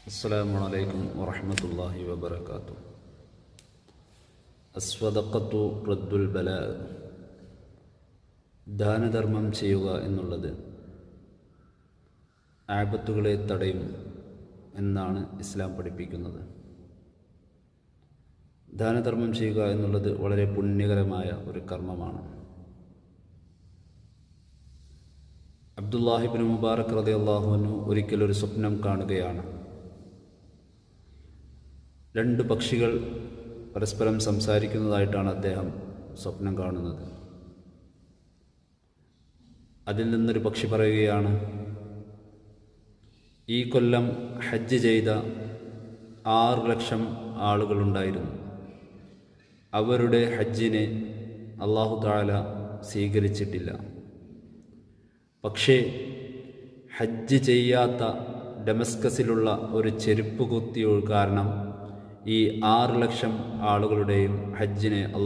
അസ്സലാമു അലൈക്കും വറഹ്മത്തുള്ളാഹി വബറകാതുഹു. അസ്വദഖത്തു റദ്ദുൽ ബലാ. ദാനധർമ്മം ചെയ്യുക എന്നുള്ളത് ആപത്തുകളെ തടയും എന്നാണ് ഇസ്ലാം പഠിപ്പിക്കുന്നത്. ദാനധർമ്മം ചെയ്യുക എന്നുള്ളത് വളരെ പുണ്യകരമായ ഒരു കർമ്മമാണ്. അബ്ദുല്ലാഹി ഇബ്നു മുബാറക് റളിയല്ലാഹു അൻഹു ഒരിക്കൽ ഒരു സ്വപ്നം കാണുകയാണ്. രണ്ട് പക്ഷികൾ പരസ്പരം സംസാരിക്കുന്നതായിട്ടാണ് അദ്ദേഹം സ്വപ്നം കാണുന്നത്. അതിൽ നിന്നൊരു പക്ഷി പറയുകയാണ്, ഈ കൊല്ലം ഹജ്ജ് ചെയ്ത 6 ലക്ഷം ആളുകളുണ്ടായിരുന്നു. അവരുടെ ഹജ്ജിനെ അല്ലാഹു തആല സ്വീകരിച്ചിട്ടില്ല. പക്ഷേ ഹജ്ജ് ചെയ്യാത്ത ഡമസ്കസിലുള്ള ഒരു ചെരുപ്പ് കുത്തിയ കാരണം ഈ 6 ലക്ഷം ആളുകളുടെയും ഹജ്ജിനെ അല്ലാഹു